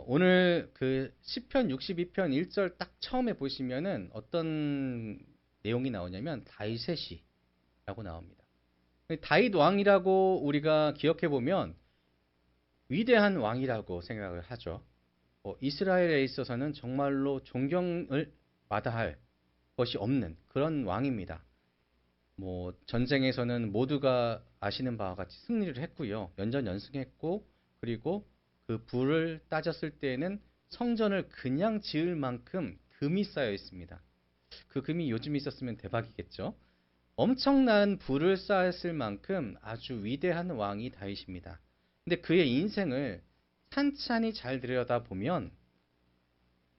오늘 그 시편 62편 1절 딱 처음에 보시면은 어떤 내용이 나오냐면 다윗의 시라고 나옵니다. 다윗 왕이라고 우리가 기억해 보면 위대한 왕이라고 생각을 하죠. 이스라엘에 있어서는 정말로 존경을 마다할 것이 없는 그런 왕입니다. 전쟁에서는 모두가 아시는 바와 같이 승리를 했고요. 연전연승했고, 그리고 그 부를 따졌을 때에는 성전을 그냥 지을 만큼 금이 쌓여 있습니다. 그 금이 요즘 있었으면 대박이겠죠. 엄청난 부를 쌓았을 만큼 아주 위대한 왕이 다윗입니다. 근데 그의 인생을 찬찬히 잘 들여다보면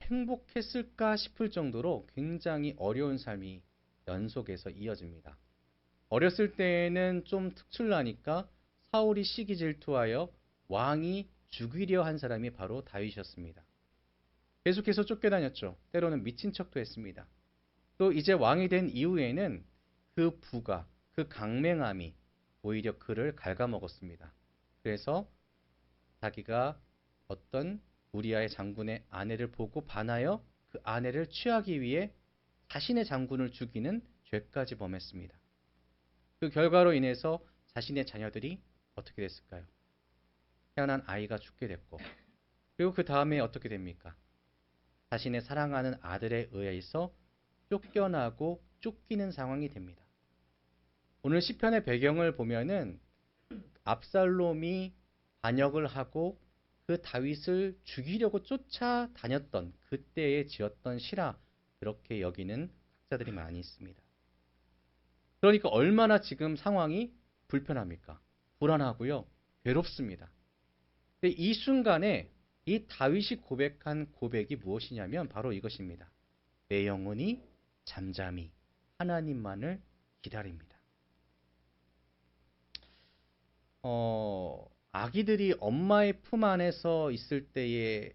행복했을까 싶을 정도로 굉장히 어려운 삶이 연속해서 이어집니다. 어렸을 때에는 좀 특출나니까 사울이 시기 질투하여 왕이 죽이려 한 사람이 바로 다윗이었습니다. 계속해서 쫓겨다녔죠. 때로는 미친 척도 했습니다. 또 이제 왕이 된 이후에는 그 부가, 그 강맹함이 오히려 그를 갉아먹었습니다. 그래서 자기가 어떤 우리아의 장군의 아내를 보고 반하여 그 아내를 취하기 위해 자신의 장군을 죽이는 죄까지 범했습니다. 그 결과로 인해서 자신의 자녀들이 어떻게 됐을까요? 태어난 아이가 죽게 됐고, 그리고 그 다음에 어떻게 됩니까? 자신의 사랑하는 아들에 의해서 쫓겨나고 쫓기는 상황이 됩니다. 오늘 시편의 배경을 보면은 압살롬이 반역을 하고 그 다윗을 죽이려고 쫓아다녔던 그때에 지었던 시라, 그렇게 여기는 학자들이 많이 있습니다. 그러니까 얼마나 지금 상황이 불편합니까? 불안하고요. 괴롭습니다. 근데 이 순간에 이 다윗이 고백한 고백이 무엇이냐면 바로 이것입니다. 내 영혼이 잠잠히 하나님만을 기다립니다. 아기들이 엄마의 품 안에서 있을 때에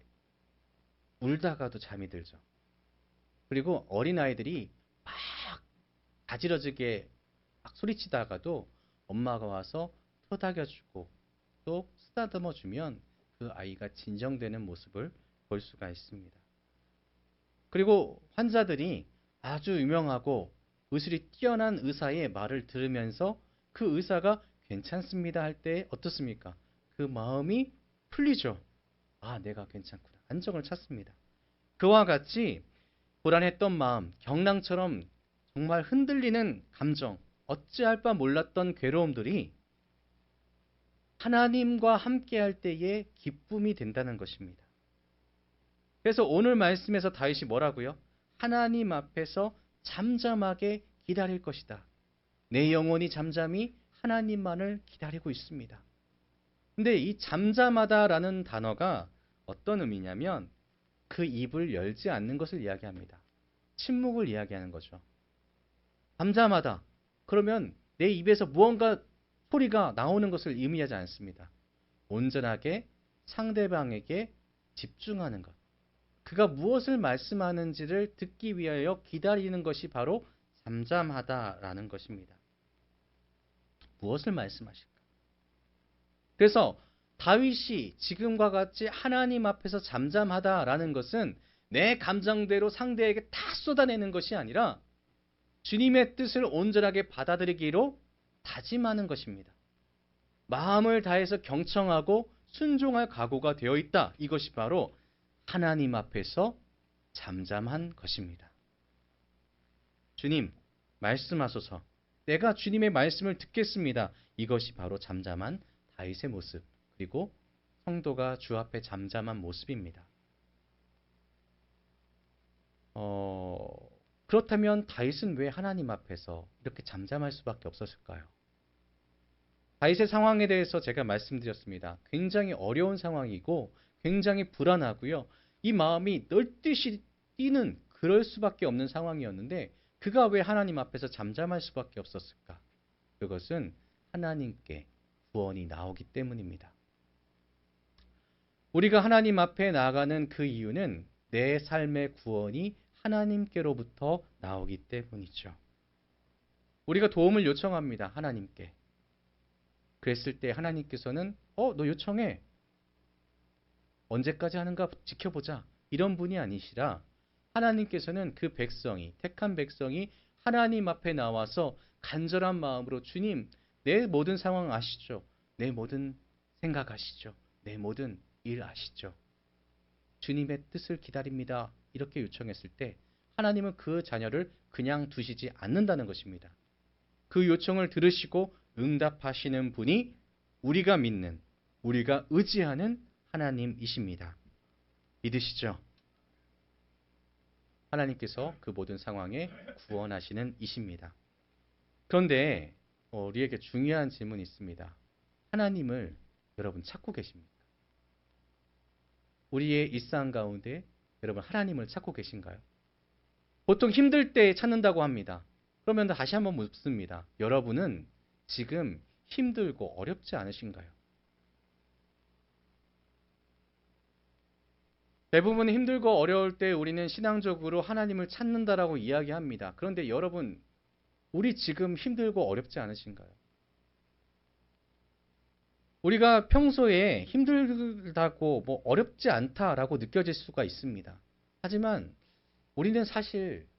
울다가도 잠이 들죠. 그리고 어린아이들이 막 가지러지게 막 소리치다가도 엄마가 와서 토닥여주고 또 쓰다듬어주면 그 아이가 진정되는 모습을 볼 수가 있습니다. 그리고 환자들이 아주 유명하고 의술이 뛰어난 의사의 말을 들으면서 그 의사가 괜찮습니다 할 때 어떻습니까? 그 마음이 풀리죠. 아, 내가 괜찮구나. 안정을 찾습니다. 그와 같이 불안했던 마음, 경랑처럼 정말 흔들리는 감정, 어찌할 바 몰랐던 괴로움들이 하나님과 함께할 때의 기쁨이 된다는 것입니다. 그래서 오늘 말씀에서 다윗이 뭐라고요? 하나님 앞에서 잠잠하게 기다릴 것이다. 내 영혼이 잠잠히 하나님만을 기다리고 있습니다. 근데 이 잠잠하다라는 단어가 어떤 의미냐면 그 입을 열지 않는 것을 이야기합니다. 침묵을 이야기하는 거죠. 잠잠하다. 그러면 내 입에서 무언가 소리가 나오는 것을 의미하지 않습니다. 온전하게 상대방에게 집중하는 것. 그가 무엇을 말씀하는지를 듣기 위하여 기다리는 것이 바로 잠잠하다라는 것입니다. 무엇을 말씀하실까? 그래서 다윗이 지금과 같이 하나님 앞에서 잠잠하다라는 것은 내 감정대로 상대에게 다 쏟아내는 것이 아니라 주님의 뜻을 온전하게 받아들이기로 다짐하는 것입니다. 마음을 다해서 경청하고 순종할 각오가 되어 있다. 이것이 바로 하나님 앞에서 잠잠한 것입니다. 주님, 말씀하소서. 내가 주님의 말씀을 듣겠습니다. 이것이 바로 잠잠한 다윗의 모습, 그리고 성도가 주 앞에 잠잠한 모습입니다. 그렇다면 다윗은 왜 하나님 앞에서 이렇게 잠잠할 수밖에 없었을까요? 다윗의 상황에 대해서 제가 말씀드렸습니다. 굉장히 어려운 상황이고 굉장히 불안하고요. 이 마음이 널뛰시 뛰는 그럴 수밖에 없는 상황이었는데 그가 왜 하나님 앞에서 잠잠할 수밖에 없었을까? 그것은 하나님께 구원이 나오기 때문입니다. 우리가 하나님 앞에 나아가는 그 이유는 내 삶의 구원이 하나님께로부터 나오기 때문이죠. 우리가 도움을 요청합니다. 하나님께. 그랬을 때 하나님께서는 너 요청해. 언제까지 하는가 지켜보자. 이런 분이 아니시라 하나님께서는 그 백성이, 택한 백성이 하나님 앞에 나와서 간절한 마음으로 주님, 내 모든 상황 아시죠? 내 모든 생각 아시죠? 내 모든 일 아시죠? 주님의 뜻을 기다립니다. 이렇게 요청했을 때 하나님은 그 자녀를 그냥 두시지 않는다는 것입니다. 그 요청을 들으시고 응답하시는 분이 우리가 믿는, 우리가 의지하는 하나님이십니다. 믿으시죠? 하나님께서 그 모든 상황에 구원하시는 이십니다. 그런데 우리에게 중요한 질문이 있습니다. 하나님을 여러분 찾고 계십니까? 우리의 일상 가운데 여러분 하나님을 찾고 계신가요? 보통 힘들 때 찾는다고 합니다. 그러면 다시 한번 묻습니다. 여러분은 지금 힘들고 어렵지 않으신가요? 대부분 힘들고 어려울 때 우리는 신앙적으로 하나님을 찾는다라고 이야기합니다. 그런데 여러분, 우리 지금 힘들고 어렵지 않으신가요? 우리가 평소에 힘들다고 어렵지 않다라고 느껴질 수가 있습니다. 하지만 우리는 사실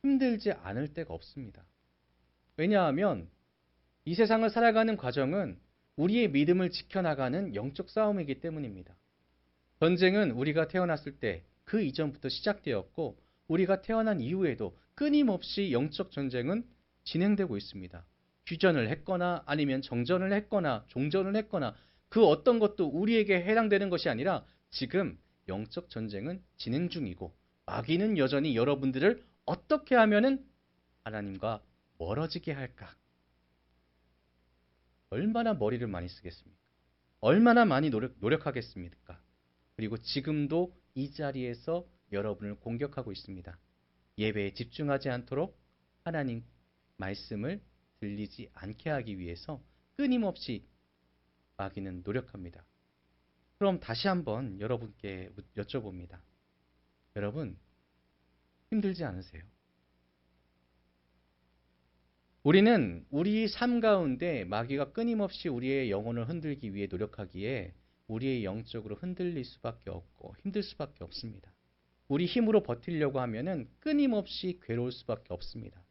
힘들지 않을 때가 없습니다. 왜냐하면 이 세상을 살아가는 과정은 우리의 믿음을 지켜나가는 영적 싸움이기 때문입니다. 전쟁은 우리가 태어났을 때 그 이전부터 시작되었고 우리가 태어난 이후에도 끊임없이 영적 전쟁은 진행되고 있습니다. 휴전을 했거나 아니면 정전을 했거나 종전을 했거나 그 어떤 것도 우리에게 해당되는 것이 아니라 지금 영적 전쟁은 진행 중이고 마귀는 여전히 여러분들을 어떻게 하면은 하나님과 멀어지게 할까? 얼마나 머리를 많이 쓰겠습니까? 얼마나 많이 노력하겠습니까? 그리고 지금도 이 자리에서 여러분을 공격하고 있습니다. 예배에 집중하지 않도록 하나님 말씀을 들리지 않게 하기 위해서 끊임없이 마귀는 노력합니다. 그럼 다시 한번 여러분께 여쭤봅니다. 여러분, 힘들지 않으세요? 우리는 우리 삶 가운데 마귀가 끊임없이 우리의 영혼을 흔들기 위해 노력하기에 우리의 영적으로 흔들릴 수밖에 없고 힘들 수밖에 없습니다. 우리 힘으로 버티려고 하면은 끊임없이 괴로울 수밖에 없습니다.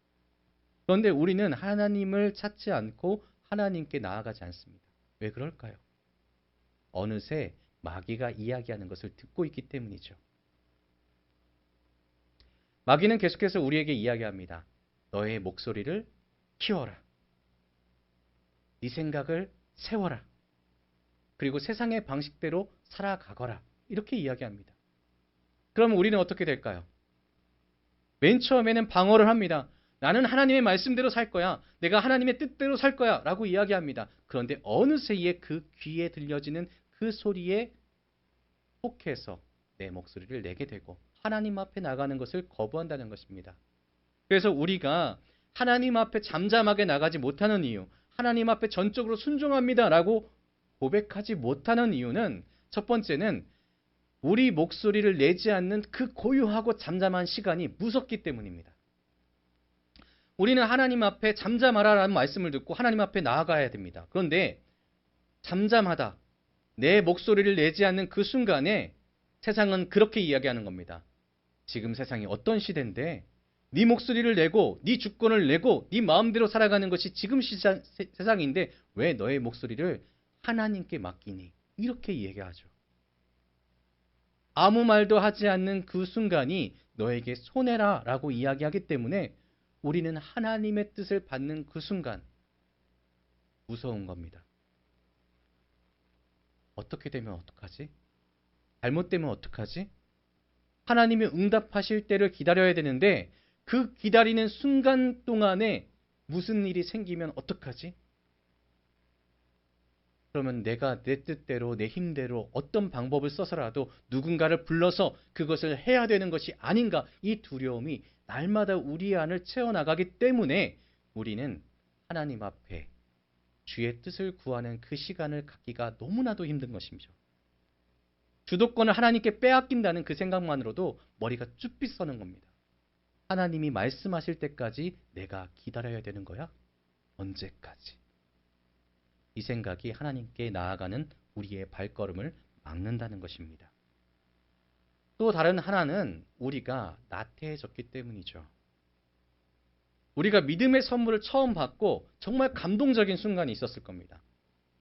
그런데 우리는 하나님을 찾지 않고 하나님께 나아가지 않습니다. 왜 그럴까요? 어느새 마귀가 이야기하는 것을 듣고 있기 때문이죠. 마귀는 계속해서 우리에게 이야기합니다. 너의 목소리를 키워라. 네 생각을 세워라. 그리고 세상의 방식대로 살아가거라. 이렇게 이야기합니다. 그러면 우리는 어떻게 될까요? 맨 처음에는 방어를 합니다. 나는 하나님의 말씀대로 살 거야. 내가 하나님의 뜻대로 살 거야. 라고 이야기합니다. 그런데 어느새에 그 귀에 들려지는 그 소리에 혹해서 내 목소리를 내게 되고 하나님 앞에 나가는 것을 거부한다는 것입니다. 그래서 우리가 하나님 앞에 잠잠하게 나가지 못하는 이유, 하나님 앞에 전적으로 순종합니다. 라고 고백하지 못하는 이유는 첫 번째는 우리 목소리를 내지 않는 그 고요하고 잠잠한 시간이 무섭기 때문입니다. 우리는 하나님 앞에 잠잠하라라는 말씀을 듣고 하나님 앞에 나아가야 됩니다. 그런데 잠잠하다, 내 목소리를 내지 않는 그 순간에 세상은 그렇게 이야기하는 겁니다. 지금 세상이 어떤 시대인데 네 목소리를 내고 네 주권을 내고 네 마음대로 살아가는 것이 지금 세상인데 왜 너의 목소리를 하나님께 맡기니? 이렇게 얘기하죠. 아무 말도 하지 않는 그 순간이 너에게 손해라 라고 이야기하기 때문에 우리는 하나님의 뜻을 받는 그 순간 무서운 겁니다. 어떻게 되면 어떡하지? 잘못되면 어떡하지? 하나님이 응답하실 때를 기다려야 되는데 그 기다리는 순간 동안에 무슨 일이 생기면 어떡하지? 그러면 내가 내 뜻대로 내 힘대로 어떤 방법을 써서라도 누군가를 불러서 그것을 해야 되는 것이 아닌가, 이 두려움이 날마다 우리 안을 채워나가기 때문에 우리는 하나님 앞에 주의 뜻을 구하는 그 시간을 갖기가 너무나도 힘든 것이죠. 주도권을 하나님께 빼앗긴다는 그 생각만으로도 머리가 쭈삣 서는 겁니다. 하나님이 말씀하실 때까지 내가 기다려야 되는 거야? 언제까지? 이 생각이 하나님께 나아가는 우리의 발걸음을 막는다는 것입니다. 또 다른 하나는 우리가 나태해졌기 때문이죠. 우리가 믿음의 선물을 처음 받고 정말 감동적인 순간이 있었을 겁니다.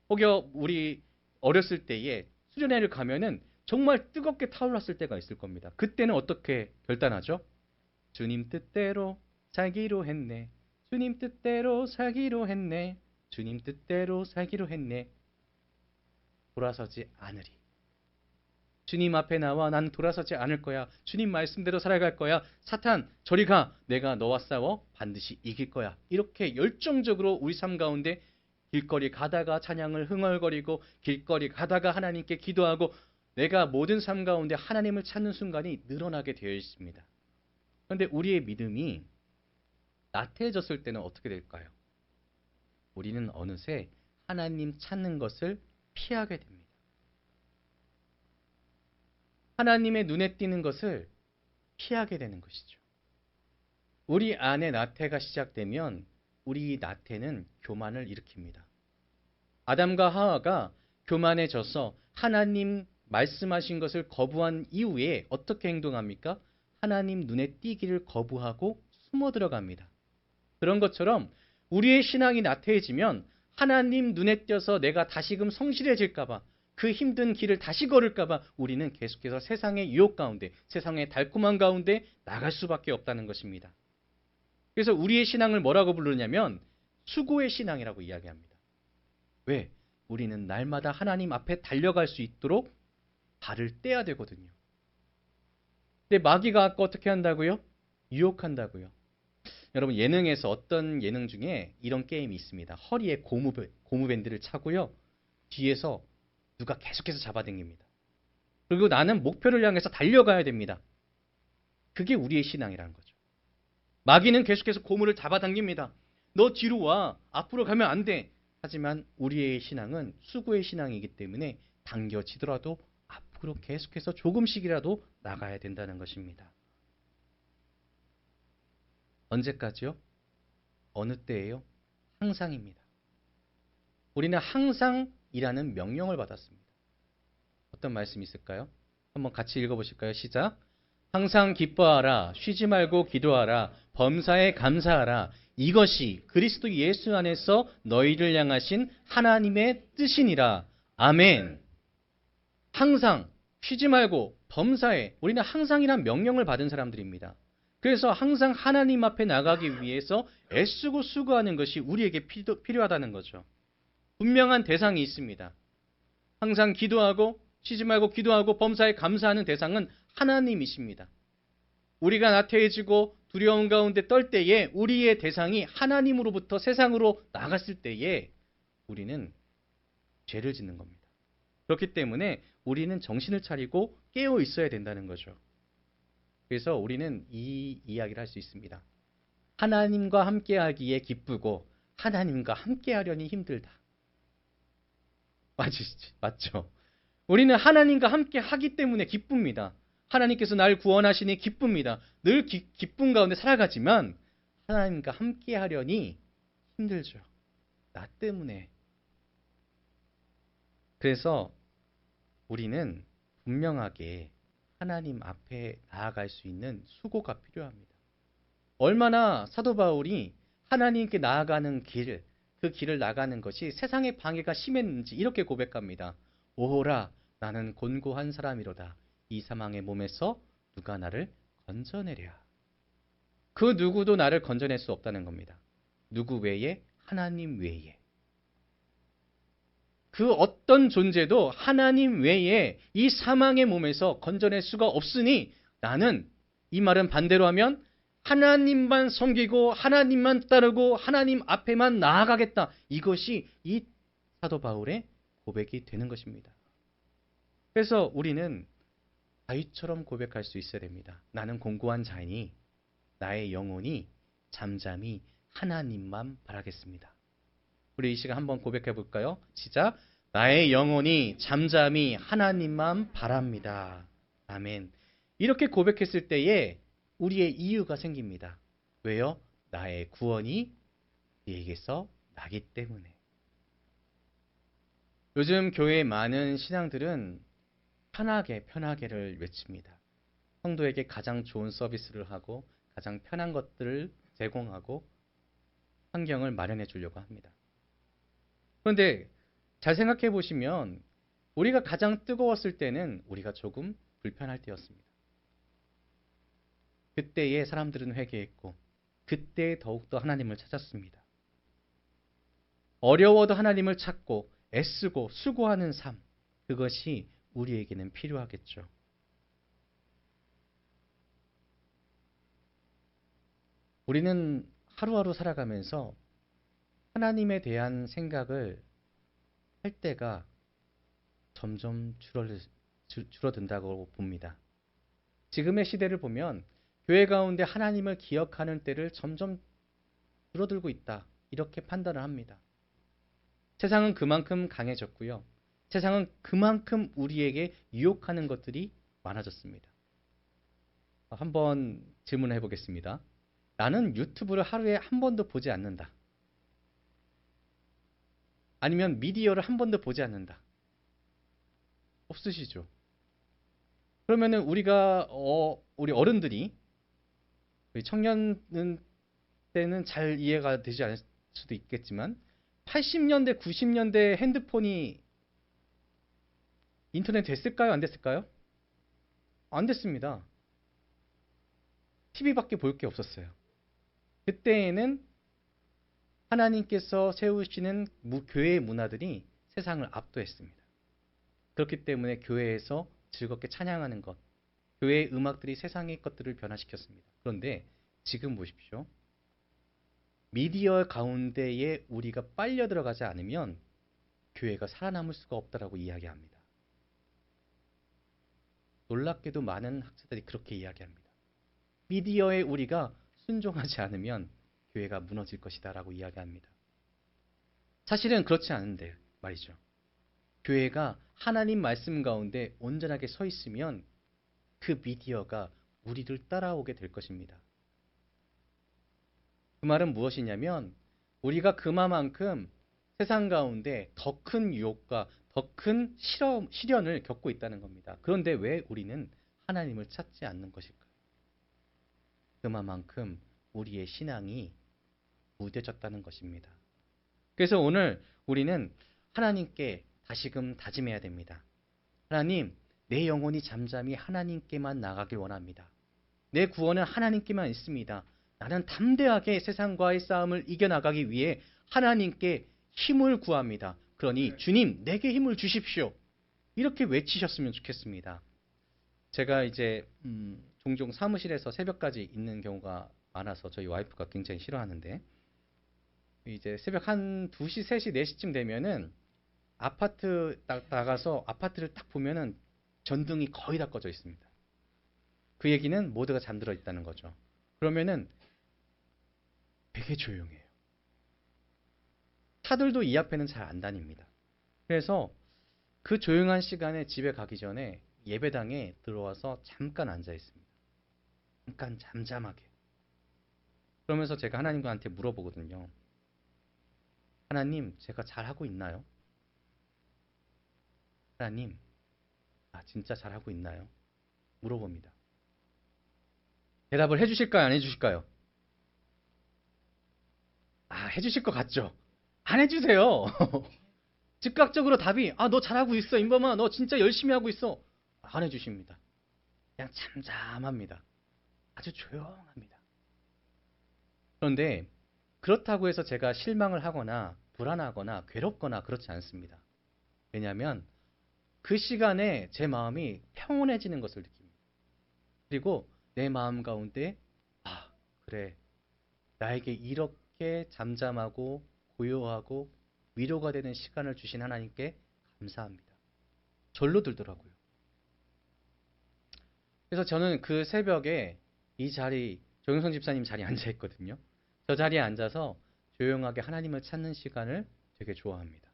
혹여 우리 어렸을 때에 수련회를 가면은 정말 뜨겁게 타올랐을 때가 있을 겁니다. 그때는 어떻게 결단하죠? 주님 뜻대로 살기로 했네. 주님 뜻대로 살기로 했네. 주님 뜻대로 살기로 했네. 돌아서지 않으리. 주님 앞에 나와 난 돌아서지 않을 거야. 주님 말씀대로 살아갈 거야. 사탄 저리 가. 내가 너와 싸워 반드시 이길 거야. 이렇게 열정적으로 우리 삶 가운데 길거리 가다가 찬양을 흥얼거리고 길거리 가다가 하나님께 기도하고 내가 모든 삶 가운데 하나님을 찾는 순간이 늘어나게 되어 있습니다. 그런데 우리의 믿음이 나태해졌을 때는 어떻게 될까요? 우리는 어느새 하나님 찾는 것을 피하게 됩니다. 하나님의 눈에 띄는 것을 피하게 되는 것이죠. 우리 안에 나태가 시작되면 우리 나태는 교만을 일으킵니다. 아담과 하와가 교만해져서 하나님 말씀하신 것을 거부한 이후에 어떻게 행동합니까? 하나님 눈에 띄기를 거부하고 숨어 들어갑니다. 그런 것처럼 우리의 신앙이 나태해지면 하나님 눈에 띄어서 내가 다시금 성실해질까봐 그 힘든 길을 다시 걸을까봐 우리는 계속해서 세상의 유혹 가운데 세상의 달콤한 가운데 나갈 수밖에 없다는 것입니다. 그래서 우리의 신앙을 뭐라고 부르냐면 수고의 신앙이라고 이야기합니다. 왜? 우리는 날마다 하나님 앞에 달려갈 수 있도록 발을 떼야 되거든요. 근데 마귀가 아까 어떻게 한다고요? 유혹한다고요. 여러분 예능에서 어떤 예능 중에 이런 게임이 있습니다. 허리에 고무밴드를 차고요. 뒤에서 누가 계속해서 잡아당깁니다. 그리고 나는 목표를 향해서 달려가야 됩니다. 그게 우리의 신앙이라는 거죠. 마귀는 계속해서 고무를 잡아당깁니다. 너 뒤로 와. 앞으로 가면 안 돼. 하지만 우리의 신앙은 수고의 신앙이기 때문에 당겨지더라도 앞으로 계속해서 조금씩이라도 나가야 된다는 것입니다. 언제까지요? 어느 때예요? 항상입니다. 우리는 항상 이라는 명령을 받았습니다. 어떤 말씀이 있을까요? 한번 같이 읽어보실까요? 시작. 항상 기뻐하라. 쉬지 말고 기도하라. 범사에 감사하라. 이것이 그리스도 예수 안에서 너희를 향하신 하나님의 뜻이니라. 아멘. 항상 쉬지 말고 범사에 우리는 항상이란 명령을 받은 사람들입니다. 그래서 항상 하나님 앞에 나가기 위해서 애쓰고 수고하는 것이 우리에게 필요하다는 거죠. 분명한 대상이 있습니다. 항상 기도하고 쉬지 말고 기도하고 범사에 감사하는 대상은 하나님이십니다. 우리가 나태해지고 두려움 가운데 떨 때에 우리의 대상이 하나님으로부터 세상으로 나갔을 때에 우리는 죄를 짓는 겁니다. 그렇기 때문에 우리는 정신을 차리고 깨어 있어야 된다는 거죠. 그래서 우리는 이 이야기를 할 수 있습니다. 하나님과 함께하기에 기쁘고 하나님과 함께하려니 힘들다. 맞죠? 우리는 하나님과 함께하기 때문에 기쁩니다. 하나님께서 날 구원하시니 기쁩니다. 늘 기쁨 가운데 살아가지만 하나님과 함께하려니 힘들죠. 나 때문에. 그래서 우리는 분명하게 하나님 앞에 나아갈 수 있는 수고가 필요합니다. 얼마나 사도 바울이 하나님께 나아가는 길, 그 길을 나가는 것이 세상의 방해가 심했는지 이렇게 고백합니다. 오호라 나는 곤고한 사람이로다. 이 사망의 몸에서 누가 나를 건져내랴. 그 누구도 나를 건져낼 수 없다는 겁니다. 누구 외에? 하나님 외에. 그 어떤 존재도 하나님 외에 이 사망의 몸에서 건져낼 수가 없으니 나는 이 말은 반대로 하면 하나님만 섬기고 하나님만 따르고 하나님 앞에만 나아가겠다. 이것이 이 사도 바울의 고백이 되는 것입니다. 그래서 우리는 다윗처럼 고백할 수 있어야 됩니다. 나는 공고한 자이니 나의 영혼이 잠잠히 하나님만 바라겠습니다. 우리 이 시간 한번 고백해 볼까요? 시작. 나의 영혼이 잠잠히 하나님만 바랍니다. 아멘. 이렇게 고백했을 때에 우리의 이유가 생깁니다. 왜요? 나의 구원이 네게서 나기 때문에. 요즘 교회의 많은 신앙들은 편하게를 외칩니다. 성도에게 가장 좋은 서비스를 하고 가장 편한 것들을 제공하고 환경을 마련해 주려고 합니다. 그런데 잘 생각해 보시면 우리가 가장 뜨거웠을 때는 우리가 조금 불편할 때였습니다. 그때에 사람들은 회개했고 그때 더욱더 하나님을 찾았습니다. 어려워도 하나님을 찾고 애쓰고 수고하는 삶, 그것이 우리에게는 필요하겠죠. 우리는 하루하루 살아가면서 하나님에 대한 생각을 할 때가 점점 줄어든다고 봅니다. 지금의 시대를 보면 교회 가운데 하나님을 기억하는 때를 점점 줄어들고 있다. 이렇게 판단을 합니다. 세상은 그만큼 강해졌고요. 세상은 그만큼 우리에게 유혹하는 것들이 많아졌습니다. 한번 질문해 보겠습니다. 나는 유튜브를 하루에 한 번도 보지 않는다. 아니면 미디어를 한 번도 보지 않는다. 없으시죠? 그러면은 우리 어른들이, 우리 청년 때는 잘 이해가 되지 않을 수도 있겠지만 80년대, 90년대 핸드폰이 인터넷 됐을까요? 안 됐을까요? 안 됐습니다. TV밖에 볼 게 없었어요. 그때에는 하나님께서 세우시는 교회의 문화들이 세상을 압도했습니다. 그렇기 때문에 교회에서 즐겁게 찬양하는 것, 교회의 음악들이 세상의 것들을 변화시켰습니다. 그런데 지금 보십시오. 미디어 가운데에 우리가 빨려 들어가지 않으면 교회가 살아남을 수가 없다라고 이야기합니다. 놀랍게도 많은 학자들이 그렇게 이야기합니다. 미디어에 우리가 순종하지 않으면 교회가 무너질 것이다 라고 이야기합니다. 사실은 그렇지 않은데 말이죠. 교회가 하나님 말씀 가운데 온전하게 서 있으면 그 미디어가 우리를 따라오게 될 것입니다. 그 말은 무엇이냐면 우리가 그만큼 세상 가운데 더 큰 유혹과 더 큰 시련을 겪고 있다는 겁니다. 그런데 왜 우리는 하나님을 찾지 않는 것일까요? 그만큼 우리의 신앙이 무뎌졌다는 것입니다. 그래서 오늘 우리는 하나님께 다시금 다짐해야 됩니다. 하나님, 내 영혼이 잠잠히 하나님께만 나가길 원합니다. 내 구원은 하나님께만 있습니다. 나는 담대하게 세상과의 싸움을 이겨나가기 위해 하나님께 힘을 구합니다. 그러니 주님, 내게 힘을 주십시오. 이렇게 외치셨으면 좋겠습니다. 제가 이제 종종 사무실에서 새벽까지 있는 경우가 많아서 저희 와이프가 굉장히 싫어하는데 이제 새벽 한 2시, 3시, 4시쯤 되면은 아파트 딱 나가서 아파트를 딱 보면은 전등이 거의 다 꺼져 있습니다. 그 얘기는 모두가 잠들어 있다는 거죠. 그러면은 되게 조용해요. 차들도 이 앞에는 잘 안 다닙니다. 그래서 그 조용한 시간에 집에 가기 전에 예배당에 들어와서 잠깐 앉아 있습니다. 잠깐 잠잠하게. 그러면서 제가 하나님한테 물어보거든요. 하나님, 제가 잘하고 있나요? 하나님, 진짜 잘하고 있나요? 물어봅니다. 대답을 해주실까요? 안 해주실까요? 해주실 것 같죠? 안 해주세요. 즉각적으로 답이, 너 잘하고 있어. 임범아, 너 진짜 열심히 하고 있어. 안 해주십니다. 그냥 잠잠합니다. 아주 조용합니다. 그런데 그렇다고 해서 제가 실망을 하거나 불안하거나 괴롭거나 그렇지 않습니다. 왜냐하면 그 시간에 제 마음이 평온해지는 것을 느낍니다. 그리고 내 마음 가운데 그래, 나에게 이렇게 잠잠하고 고요하고 위로가 되는 시간을 주신 하나님께 감사합니다. 절로 들더라고요. 그래서 저는 그 새벽에 이 자리, 정영선 집사님 자리에 앉아 있거든요. 저 자리에 앉아서 조용하게 하나님을 찾는 시간을 되게 좋아합니다.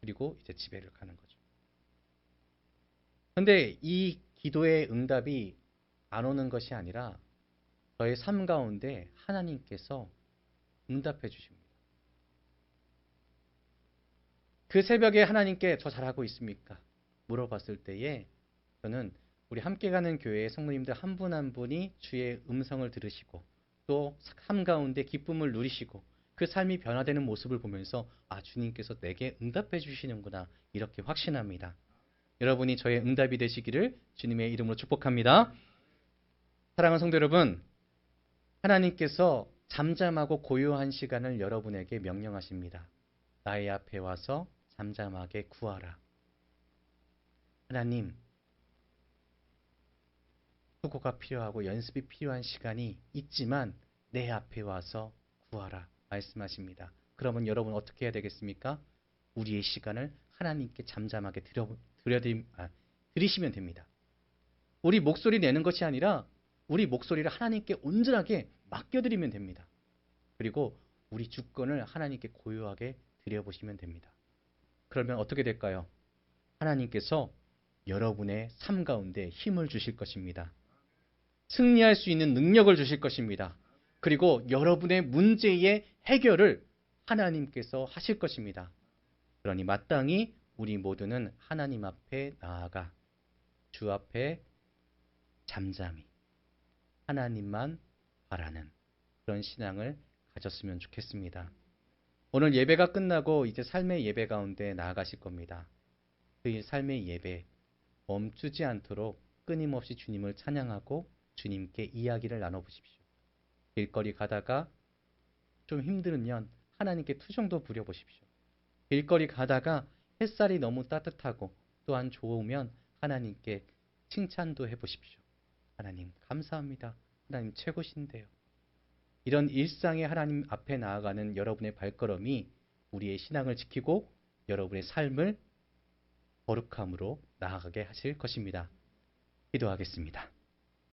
그리고 이제 집에를 가는 거죠. 그런데 이 기도의 응답이 안 오는 것이 아니라 저의 삶 가운데 하나님께서 응답해 주십니다. 그 새벽에 하나님께 저 잘하고 있습니까? 물어봤을 때에 저는 우리 함께 가는 교회의 성도님들 한 분 한 분이 주의 음성을 들으시고 또 삶 가운데 기쁨을 누리시고 그 삶이 변화되는 모습을 보면서 아, 주님께서 내게 응답해 주시는구나 이렇게 확신합니다. 여러분이 저의 응답이 되시기를 주님의 이름으로 축복합니다. 사랑하는 성도 여러분, 하나님께서 잠잠하고 고요한 시간을 여러분에게 명령하십니다. 나의 앞에 와서 잠잠하게 구하라. 하나님, 수고가 필요하고 연습이 필요한 시간이 있지만 내 앞에 와서 구하라 말씀하십니다. 그러면 여러분 어떻게 해야 되겠습니까? 우리의 시간을 하나님께 잠잠하게 드리시면 됩니다. 우리 목소리 내는 것이 아니라 우리 목소리를 하나님께 온전하게 맡겨드리면 됩니다. 그리고 우리 주권을 하나님께 고요하게 드려보시면 됩니다. 그러면 어떻게 될까요? 하나님께서 여러분의 삶 가운데 힘을 주실 것입니다. 승리할 수 있는 능력을 주실 것입니다. 그리고 여러분의 문제의 해결을 하나님께서 하실 것입니다. 그러니 마땅히 우리 모두는 하나님 앞에 나아가 주 앞에 잠잠히 하나님만 바라는 그런 신앙을 가졌으면 좋겠습니다. 오늘 예배가 끝나고 이제 삶의 예배 가운데 나아가실 겁니다. 그 삶의 예배 멈추지 않도록 끊임없이 주님을 찬양하고 주님께 이야기를 나눠보십시오. 길거리 가다가 좀 힘들면 하나님께 투정도 부려보십시오. 길거리 가다가 햇살이 너무 따뜻하고 또한 좋으면 하나님께 칭찬도 해보십시오. 하나님 감사합니다. 하나님 최고신데요. 이런 일상의 하나님 앞에 나아가는 여러분의 발걸음이 우리의 신앙을 지키고 여러분의 삶을 거룩함으로 나아가게 하실 것입니다. 기도하겠습니다.